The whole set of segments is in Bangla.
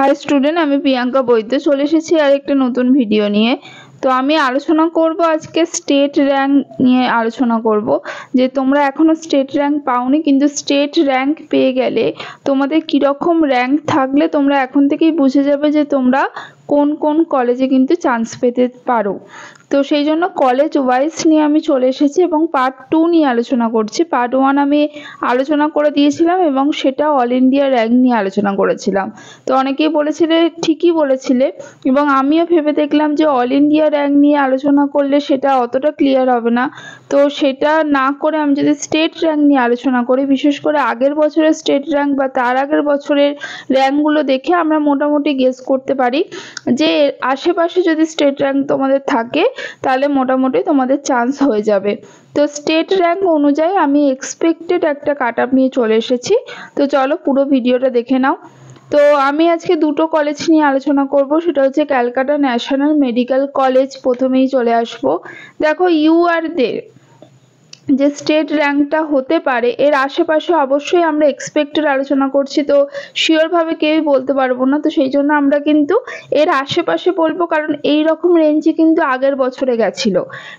हाय स्टूडेंट আমি প্রিয়াঙ্কা বৈদ্য চলে এসেছি আর একটা নতুন ভিডিও নিয়ে। তো আমি আলোচনা করব আজকে স্টেট র্যাঙ্ক নিয়ে আলোচনা করব যে তোমরা এখনো স্টেট র্যাঙ্ক পাওনি কিন্তু স্টেট র্যাঙ্ক পেয়ে গেলে তোমাদের কি রকম র্যাঙ্ক থাকলে তোমরা এখন থেকেই বুঝে যাবে যে তোমরা কোন কোন কলেজে কিন্তু চান্স পেতে পারো। তো সেই জন্য কলেজ ওয়াইজ নিয়ে আমি চলে এসেছি এবং পার্ট 2 নিয়ে আলোচনা করছি। পার্ট 1 আমি আলোচনা করে দিয়েছিলাম এবং সেটা অল ইন্ডিয়া র্যাঙ্ক নিয়ে আলোচনা করেছিলাম। তো অনেকেই বলেছিলে, ঠিকই বলেছিলে, এবং আমিও ভেবে দেখলাম যে অল ইন্ডিয়া র্যাঙ্ক নিয়ে আলোচনা করলে সেটা অতটা ক্লিয়ার হবে না। তো সেটা না করে আমি যদি স্টেট র্যাঙ্ক নিয়ে আলোচনা করি, বিশেষ করে আগের বছরের স্টেট র্যাঙ্ক বা তার আগের বছরের র্যাঙ্কগুলো দেখে আমরা মোটামুটি গেস করতে পারি যে আশেপাশে যদি স্টেট র্যাঙ্ক তোমাদের থাকে তাহলে মোটামুটি তোমাদের চান্স হয়ে যাবে। তো স্টেট র্যাঙ্ক অনুযায়ী আমি এক্সপেক্টেড একটা কাট আপ নিয়ে চলে এসেছি। তো চলো পুরো ভিডিওটা দেখে নাও। তো আমি আজকে দুটো কলেজ নিয়ে আলোচনা করব, সেটা হচ্ছে ক্যালকাটা ন্যাশনাল মেডিকেল কলেজ। প্রথমেই চলে আসবো, দেখো ইউআর দের যে স্টেট র্যাঙ্কটা হতে পারে এর আশেপাশে অবশ্যই আমরা এক্সপেক্টেড আলোচনা করছি, তো শিওরভাবে কেউই বলতে পারবো না। তো সেই জন্য আমরা কিন্তু এর আশেপাশে বলবো, কারণ এই রকম রেঞ্জে কিন্তু আগের বছরে গেছিল,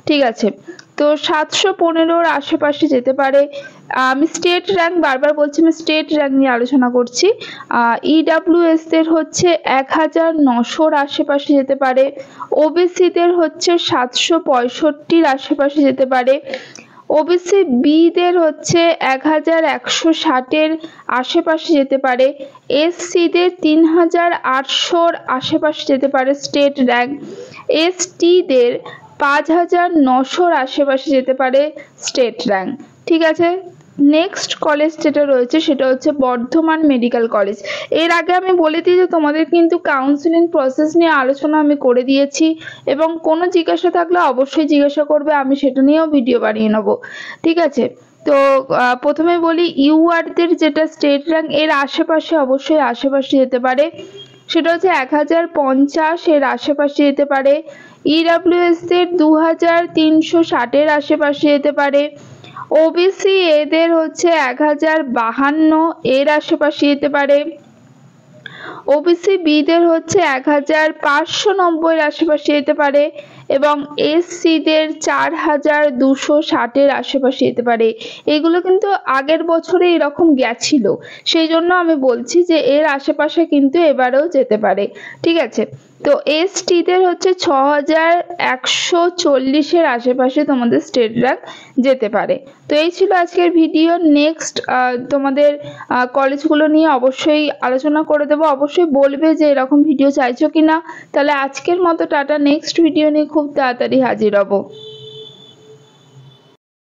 ঠিক আছে। তো 715-র আশেপাশে যেতে পারে। আমি স্টেট র্যাঙ্ক বারবার বলছি, আমি স্টেট র্যাঙ্ক নিয়ে আলোচনা করছি। ইডাব্লিউএস দের হচ্ছে 1900-র আশেপাশে যেতে পারে। ওবিসি দের হচ্ছে 765-র আশেপাশে যেতে পারে। ওবিসি বি দের হচ্ছে 1160-এর আশেপাশে যেতে পারে। এসসি দের 3800-র আশেপাশে যেতে পারে স্টেট র্যাঙ্ক। এসটি দের 5900-র আশেপাশে যেতে পারে স্টেট র্যাঙ্ক, ঠিক আছে। নেক্সট কলেজ যেটা রয়েছে সেটা হচ্ছে বর্ধমান মেডিকেল কলেজ। এর আগে আমি বলে দিই যে তোমাদের কিন্তু কাউন্সিলিং প্রসেস নিয়ে আলোচনা আমি করে দিয়েছি, এবং কোনো জিজ্ঞাসা থাকলে অবশ্যই জিজ্ঞাসা করবে, আমি সেটা নিয়েও ভিডিও বানিয়ে নেব, ঠিক আছে। তো প্রথমে বলি ইউআর দের যেটা স্টেট র্যাঙ্ক এর আশেপাশে অবশ্যই আশেপাশে যেতে পারে, সেটা হচ্ছে 1050-এর আশেপাশে যেতে পারে। ইডাব্লিউএস দের 2360-এর আশেপাশে যেতে পারে। ওবিসি এদের হচ্ছে 1052-এর আশেপাশে যেতে পারে। ওবিসি বি দের হচ্ছে 1590-এর আশেপাশে যেতে পারে, এবং এসসি দের 4260-এর আশেপাশে যেতে পারে। এগুলো কিন্তু আগের বছরে এরকম গেছিল, সেই জন্য আমি বলছি যে এর আশেপাশে কিন্তু এবারেও যেতে পারে, ঠিক আছে। তো এসটি দের হচ্ছে 6140-এর আশেপাশে তোমাদের স্টেট র্যাঙ্ক যেতে পারে। তো এই ছিল আজকের ভিডিও। নেক্সট তোমাদের কলেজগুলো নিয়ে অবশ্যই আলোচনা করে দেবো, অবশ্যই বলবে যে এরকম ভিডিও চাইছো কিনা। তাহলে আজকের মতো টাটা, নেক্সট ভিডিও নিয়ে খুব তাড়াতাড়ি হাজির হব।